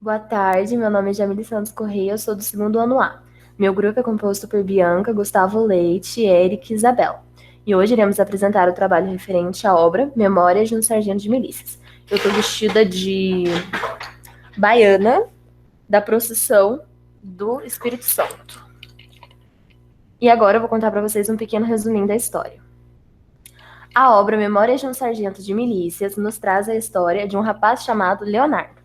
Boa tarde, meu nome é Jamile Santos Correia, eu sou do segundo ano A. Meu grupo é composto por Bianca, Gustavo Leite, Eric e Isabel. E hoje iremos apresentar o trabalho referente à obra Memórias de um Sargento de Milícias. Eu estou vestida de baiana da procissão do Espírito Santo. E agora eu vou contar para vocês um pequeno resuminho da história. A obra Memórias de um Sargento de Milícias nos traz a história de um rapaz chamado Leonardo,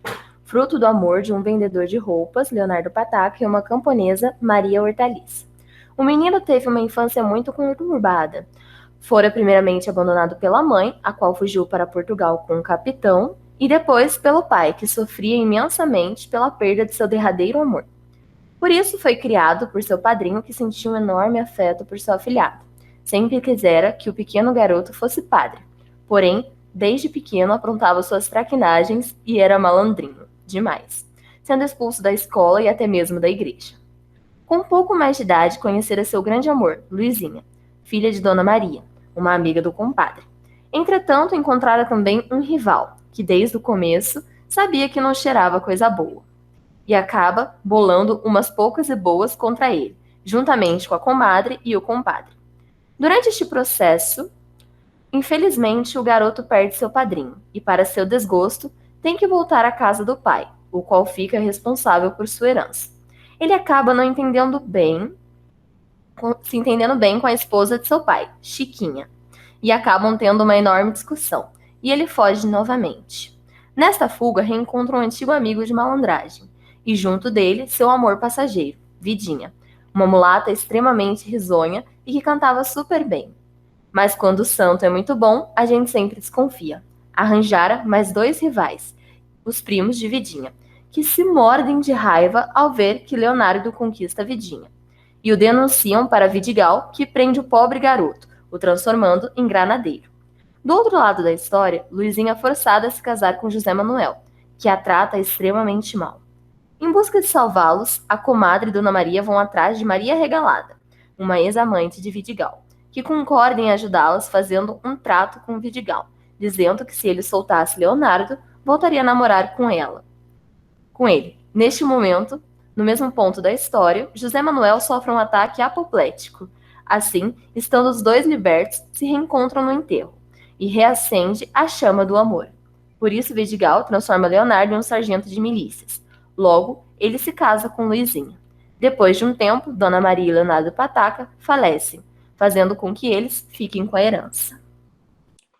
fruto do amor de um vendedor de roupas, Leonardo Pataca, e uma camponesa, Maria Hortaliça. O menino teve uma infância muito conturbada. Fora primeiramente abandonado pela mãe, a qual fugiu para Portugal com um capitão, e depois pelo pai, que sofria imensamente pela perda de seu derradeiro amor. Por isso foi criado por seu padrinho, que sentia um enorme afeto por seu afilhado. Sempre quisera que o pequeno garoto fosse padre. Porém, desde pequeno aprontava suas traquinagens e era malandrinho, demais, sendo expulso da escola e até mesmo da igreja. Com um pouco mais de idade, conhecera seu grande amor, Luizinha, filha de Dona Maria, uma amiga do compadre. Entretanto, encontrara também um rival, que desde o começo sabia que não cheirava coisa boa e acaba bolando umas poucas e boas contra ele, juntamente com a comadre e o compadre. Durante este processo, infelizmente, o garoto perde seu padrinho e, para seu desgosto, tem que voltar à casa do pai, o qual fica responsável por sua herança. Ele acaba não entendendo bem, se entendendo bem com a esposa de seu pai, Chiquinha, e acabam tendo uma enorme discussão, e ele foge novamente. Nesta fuga, reencontra um antigo amigo de malandragem, e junto dele, seu amor passageiro, Vidinha, uma mulata extremamente risonha e que cantava super bem. Mas quando o santo é muito bom, a gente sempre desconfia. Arranjara mais dois rivais, os primos de Vidinha, que se mordem de raiva ao ver que Leonardo conquista Vidinha. E o denunciam para Vidigal, que prende o pobre garoto, o transformando em granadeiro. Do outro lado da história, Luizinha é forçada a se casar com José Manuel, que a trata extremamente mal. Em busca de salvá-los, a comadre e Dona Maria vão atrás de Maria Regalada, uma ex-amante de Vidigal, que concorda em ajudá-las fazendo um trato com Vidigal, dizendo que se ele soltasse Leonardo, voltaria a namorar com ele. Neste momento, no mesmo ponto da história, José Manuel sofre um ataque apoplético. Assim, estando os dois libertos, se reencontram no enterro e reacende a chama do amor. Por isso, Vidigal transforma Leonardo em um sargento de milícias. Logo, ele se casa com Luizinha. Depois de um tempo, Dona Maria e Leonardo Pataca falecem, fazendo com que eles fiquem com a herança.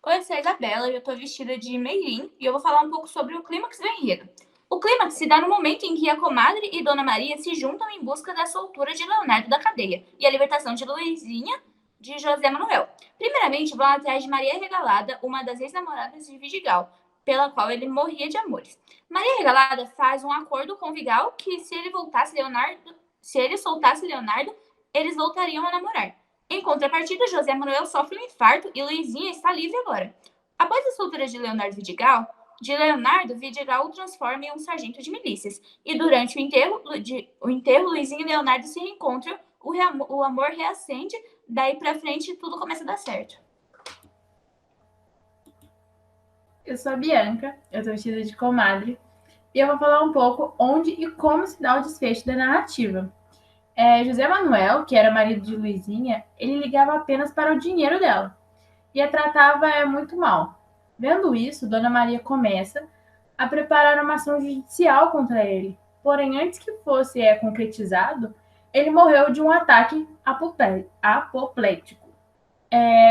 Oi, eu sou a Isabela e eu tô vestida de meirim e eu vou falar um pouco sobre o clímax do enredo. O clímax se dá no momento em que a comadre e Dona Maria se juntam em busca da soltura de Leonardo da cadeia e a libertação de Luizinha de José Manuel. Primeiramente, vão atrás de Maria Regalada, uma das ex-namoradas de Vidigal, pela qual ele morria de amores. Maria Regalada faz um acordo com Vigal que se ele soltasse Leonardo, eles voltariam a namorar. Em contrapartida, José Manuel sofre um infarto e Luizinha está livre agora. Após a soltura de Leonardo, Vidigal o transforma em um sargento de milícias. E durante o enterro Luizinha e Leonardo se reencontram, o amor reacende, daí pra frente tudo começa a dar certo. Eu sou a Bianca, eu tô vestida de comadre, e eu vou falar um pouco onde e como se dá o desfecho da narrativa. José Manuel, que era marido de Luizinha, ele ligava apenas para o dinheiro dela e a tratava muito mal. Vendo isso, Dona Maria começa a preparar uma ação judicial contra ele. Porém, antes que fosse concretizado, ele morreu de um ataque apoplético.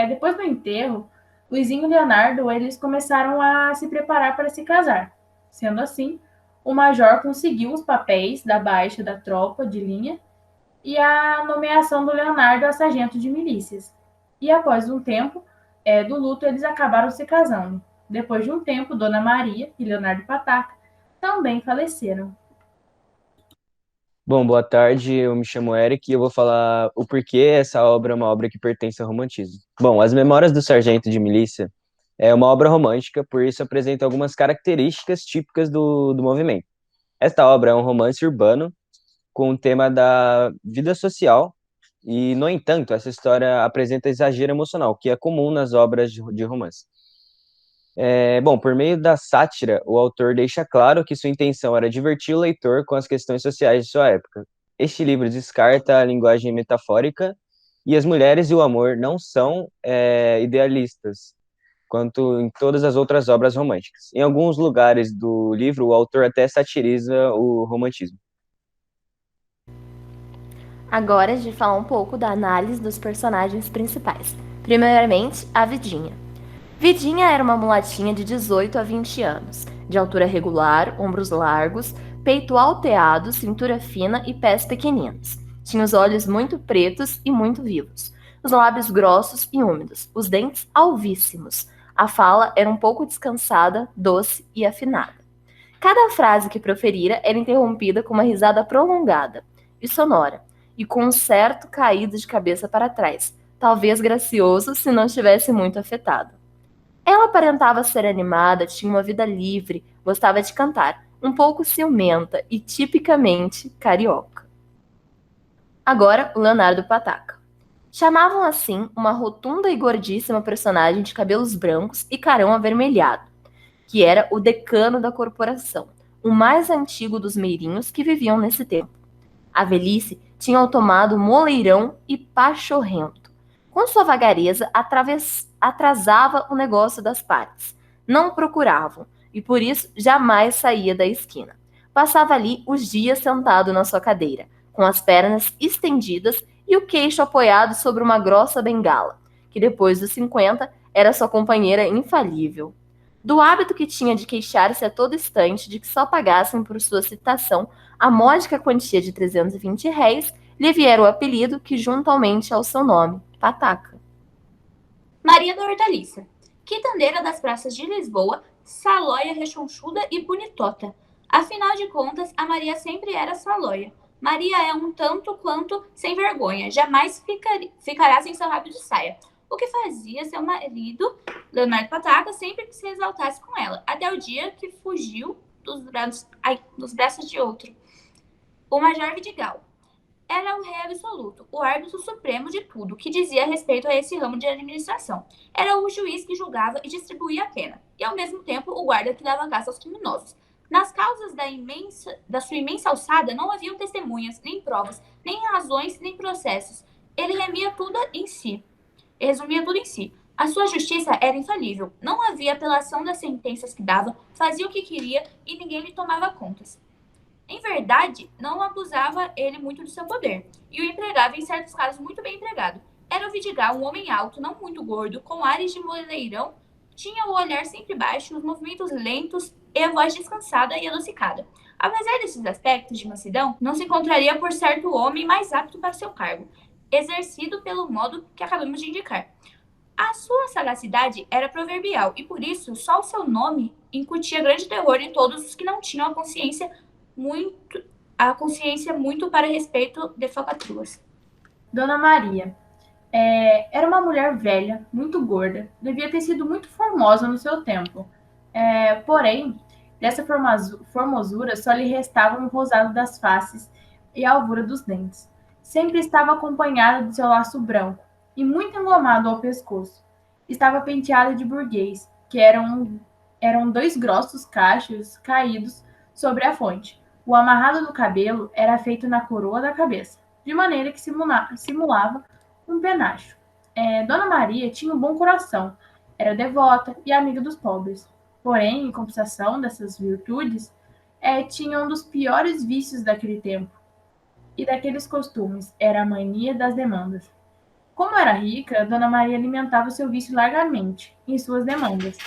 Depois do enterro, Luizinho e Leonardo eles começaram a se preparar para se casar. Sendo assim, o major conseguiu os papéis da baixa da tropa de linha e a nomeação do Leonardo a sargento de milícias. E após um tempo do luto, eles acabaram se casando. Depois de um tempo, Dona Maria e Leonardo Pataca também faleceram. Bom, boa tarde, eu me chamo Eric e eu vou falar o porquê essa obra é uma obra que pertence ao romantismo. Bom, As Memórias do Sargento de Milícia é uma obra romântica, por isso apresenta algumas características típicas do movimento. Esta obra é um romance urbano com o tema da vida social e, no entanto, essa história apresenta exagero emocional, que é comum nas obras de romance. Bom, por meio da sátira, o autor deixa claro que sua intenção era divertir o leitor com as questões sociais de sua época. Este livro descarta a linguagem metafórica e as mulheres e o amor não são idealistas, quanto em todas as outras obras românticas. Em alguns lugares do livro, o autor até satiriza o romantismo. Agora a gente vai falar um pouco da análise dos personagens principais. Primeiramente, a Vidinha. Vidinha era uma mulatinha de 18 a 20 anos, de altura regular, ombros largos, peito alteado, cintura fina e pés pequeninos. Tinha os olhos muito pretos e muito vivos, os lábios grossos e úmidos, os dentes alvíssimos. A fala era um pouco descansada, doce e afinada. Cada frase que proferira era interrompida com uma risada prolongada e sonora, e com um certo caído de cabeça para trás, talvez gracioso se não estivesse muito afetado. Ela aparentava ser animada, tinha uma vida livre, gostava de cantar, um pouco ciumenta e tipicamente carioca. Agora, o Leonardo Pataca. Chamavam assim uma rotunda e gordíssima personagem de cabelos brancos e carão avermelhado, que era o decano da corporação, o mais antigo dos meirinhos que viviam nesse tempo. A velhice tinha o tomado moleirão e pachorrento. Com sua vagareza, atrasava o negócio das partes. Não procuravam, e por isso jamais saía da esquina. Passava ali os dias sentado na sua cadeira, com as pernas estendidas e o queixo apoiado sobre uma grossa bengala, que depois dos 50 era sua companheira infalível. Do hábito que tinha de queixar-se a todo instante de que só pagassem por sua citação a módica quantia de 320 réis, lhe viera o apelido que juntamente ao seu nome, Pataca. Maria da Hortaliça. Quitandeira das praças de Lisboa, salóia rechonchuda e bonitota. Afinal de contas, a Maria sempre era salóia. Maria é um tanto quanto sem vergonha, jamais ficará sem seu rabo de saia. O que fazia seu marido, Leonardo Pataca, sempre que se exaltasse com ela, até o dia que fugiu dos braços de outro. O Major Vidigal. Era o rei absoluto, o árbitro supremo de tudo que dizia a respeito a esse ramo de administração. Era o juiz que julgava e distribuía a pena, e ao mesmo tempo o guarda que dava caça aos criminosos. Nas causas da sua imensa alçada não haviam testemunhas, nem provas, nem razões, nem processos. Ele remia tudo em si. Resumia tudo em si. A sua justiça era infalível. Não havia apelação das sentenças que dava, fazia o que queria e ninguém lhe tomava contas. Em verdade, não abusava ele muito de seu poder, e o empregava em certos casos muito bem empregado. Era o Vidigal, um homem alto, não muito gordo, com ares de moleirão, tinha o olhar sempre baixo, os movimentos lentos e a voz descansada e adocicada. Apesar desses aspectos de mansidão, não se encontraria por certo homem mais apto para seu cargo, exercido pelo modo que acabamos de indicar. A sua sagacidade era proverbial, e por isso só o seu nome incutia grande terror em todos os que não tinham a consciência muito para respeito de falcatruas. Dona Maria. Era uma mulher velha, muito gorda, devia ter sido muito formosa no seu tempo. Porém, dessa formosura só lhe restava o rosado das faces e a alvura dos dentes. Sempre estava acompanhada de seu laço branco e muito engomado ao pescoço. Estava penteada de burguês, que eram dois grossos cachos caídos sobre a fonte. O amarrado do cabelo era feito na coroa da cabeça, de maneira que simulava um penacho. Dona Maria tinha um bom coração, era devota e amiga dos pobres. Porém, em compensação dessas virtudes, tinha um dos piores vícios daquele tempo e daqueles costumes, era a mania das demandas. Como era rica, Dona Maria alimentava seu vício largamente em suas demandas.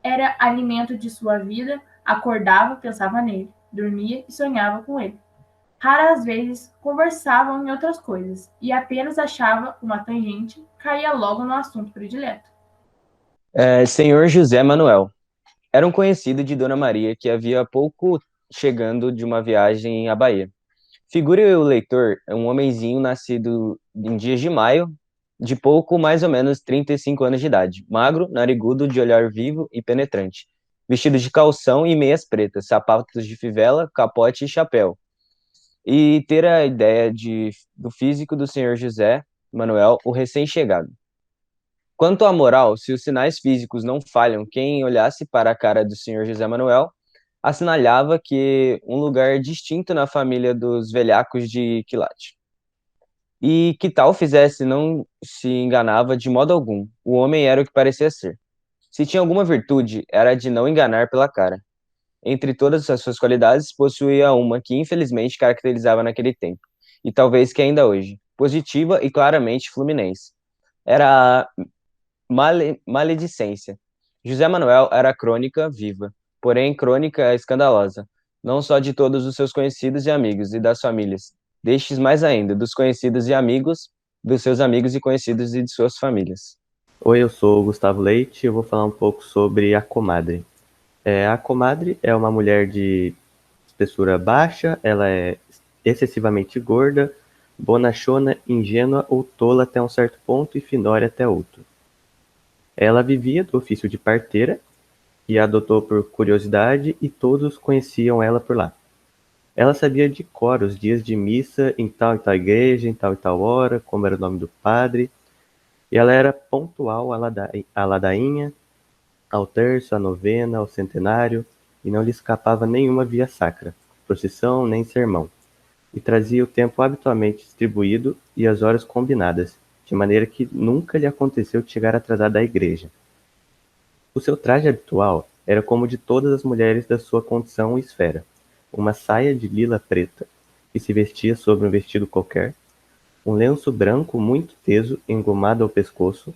Era alimento de sua vida, acordava, pensava nele, dormia e sonhava com ele. Raras vezes conversavam em outras coisas, e apenas achava uma tangente, caía logo no assunto predileto. Senhor José Manuel. Era um conhecido de Dona Maria que havia pouco chegando de uma viagem à Bahia. Figure o leitor, um homenzinho nascido em dias de maio, de pouco mais ou menos 35 anos de idade, magro, narigudo, de olhar vivo e penetrante, vestido de calção e meias pretas, sapatos de fivela, capote e chapéu. E ter a ideia do físico do senhor José Manuel, o recém-chegado. Quanto à moral, se os sinais físicos não falham, quem olhasse para a cara do senhor José Manuel assinalava que um lugar distinto na família dos velhacos de quilate. E que tal fizesse, não se enganava de modo algum. O homem era o que parecia ser. Se tinha alguma virtude, era a de não enganar pela cara. Entre todas as suas qualidades, possuía uma que infelizmente caracterizava naquele tempo, e talvez que ainda hoje, positiva e claramente fluminense. Era a maledicência. José Manuel era crônica viva, porém crônica escandalosa, não só de todos os seus conhecidos e amigos e das famílias, destes mais ainda, dos conhecidos e amigos, dos seus amigos e conhecidos e de suas famílias. Oi, eu sou o Gustavo Leite e eu vou falar um pouco sobre a comadre. A comadre é uma mulher de espessura baixa, ela é excessivamente gorda, bonachona, ingênua ou tola até um certo ponto e finória até outro. Ela vivia do ofício de parteira e a adotou por curiosidade e todos conheciam ela por lá. Ela sabia de cor os dias de missa em tal e tal igreja, em tal e tal hora, como era o nome do padre, e ela era pontual à ladainha, ao terço, à novena, ao centenário, e não lhe escapava nenhuma via sacra, procissão nem sermão, e trazia o tempo habitualmente distribuído e as horas combinadas, de maneira que nunca lhe aconteceu de chegar atrasada à igreja. O seu traje habitual era como o de todas as mulheres da sua condição e esfera, uma saia de lila preta, que se vestia sobre um vestido qualquer, um lenço branco muito teso engomado ao pescoço,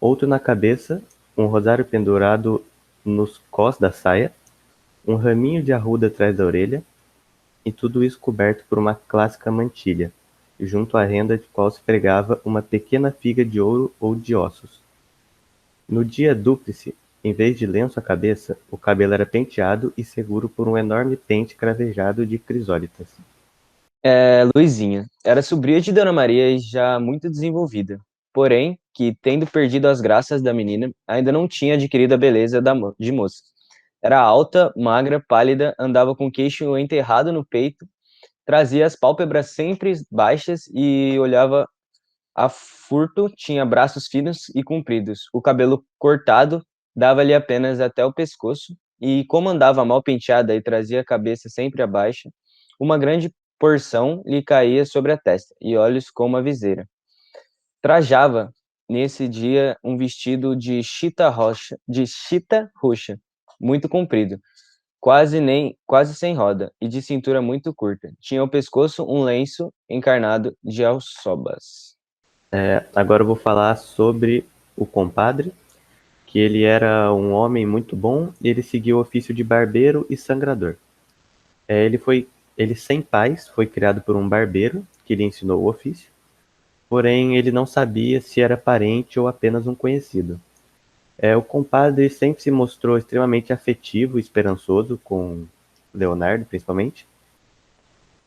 outro na cabeça, um rosário pendurado nos cós da saia, um raminho de arruda atrás da orelha, e tudo isso coberto por uma clássica mantilha, junto à renda de qual se pregava uma pequena figa de ouro ou de ossos. No dia dúplice, em vez de lenço à cabeça, o cabelo era penteado e seguro por um enorme pente cravejado de crisólitas. Luizinha era sobrinha de Dona Maria e já muito desenvolvida, porém que, tendo perdido as graças da menina, ainda não tinha adquirido a beleza de moça. Era alta, magra, pálida, andava com o queixo enterrado no peito, trazia as pálpebras sempre baixas e olhava a furto, tinha braços finos e compridos, o cabelo cortado dava-lhe apenas até o pescoço, e como andava mal penteada e trazia a cabeça sempre abaixo, uma grande porção lhe caía sobre a testa, e olhos como a viseira. Trajava, nesse dia, um vestido de chita roxa, muito comprido, quase sem roda, e de cintura muito curta. Tinha ao pescoço um lenço encarnado de alçobas. Agora eu vou falar sobre o compadre, que ele era um homem muito bom e ele seguiu o ofício de barbeiro e sangrador. Ele sem pais, foi criado por um barbeiro que lhe ensinou o ofício, porém ele não sabia se era parente ou apenas um conhecido. O compadre sempre se mostrou extremamente afetivo e esperançoso com Leonardo, principalmente.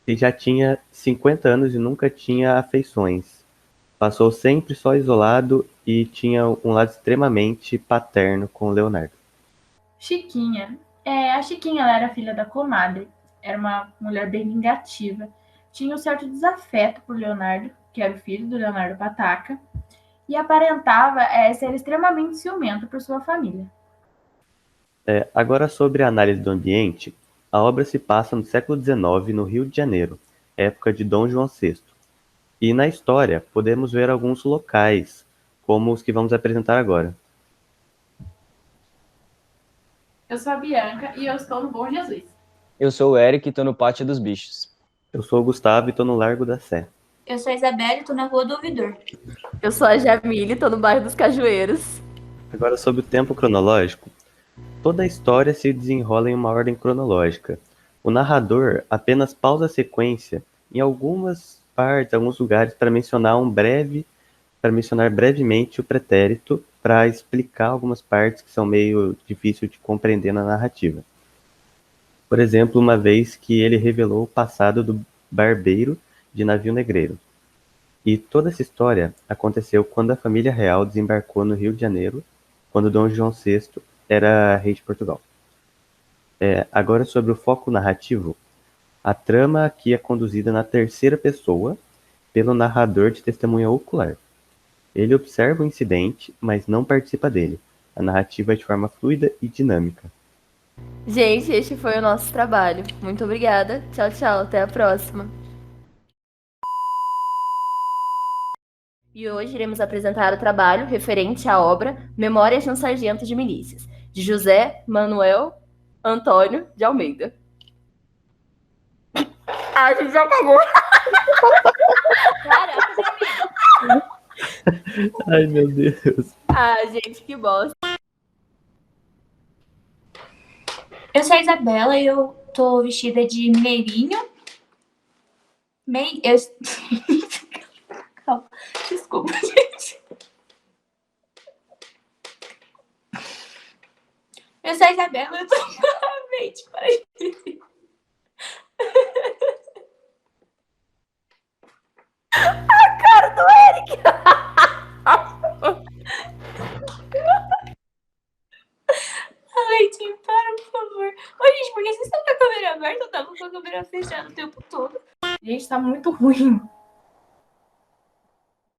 Ele já tinha 50 anos e nunca tinha afeições. Passou sempre só isolado e tinha um lado extremamente paterno com Leonardo. Chiquinha. A Chiquinha ela era filha da comadre. Era uma mulher bem vingativa. Tinha um certo desafeto por Leonardo, que era o filho do Leonardo Pataca, e aparentava ser extremamente ciumento por sua família. Agora sobre a análise do ambiente, a obra se passa no século XIX, no Rio de Janeiro, época de Dom João VI. E na história podemos ver alguns locais, como os que vamos apresentar agora. Eu sou a Bianca e eu estou no Bom Jesus. Eu sou o Eric e estou no Pátio dos Bichos. Eu sou o Gustavo e estou no Largo da Sé. Eu sou a Isabela e tô na Rua do Ouvidor. Eu sou a Jamile, tô no bairro dos Cajueiros. Agora sobre o tempo cronológico. Toda a história se desenrola em uma ordem cronológica. O narrador apenas pausa a sequência em algumas partes, alguns lugares, para mencionar brevemente o pretérito, para explicar algumas partes que são meio difíceis de compreender na narrativa. Por exemplo, uma vez que ele revelou o passado do barbeiro de navio negreiro. E toda essa história aconteceu quando a família real desembarcou no Rio de Janeiro, quando Dom João VI era rei de Portugal. Agora sobre o foco narrativo, a trama aqui é conduzida na terceira pessoa pelo narrador de testemunha ocular. Ele observa o incidente, mas não participa dele. A narrativa é de forma fluida e dinâmica. Gente, este foi o nosso trabalho. Muito obrigada. Tchau, tchau. Até a próxima. E hoje iremos apresentar o trabalho referente à obra Memórias de um Sargento de Milícias, de José Manuel Antônio de Almeida. A gente já acabou. Caraca, Ai, meu Deus. Gente, que bosta. eu sou a Isabela e eu tô vestida de mineirinho. Calma. Desculpa, gente. Eu sou a Isabela e eu tô novamente para Leitinho, para, por favor. Ô, gente, por que vocês estão com a câmera aberta? Eu tava com a câmera fechada o tempo todo. Gente, tá muito ruim.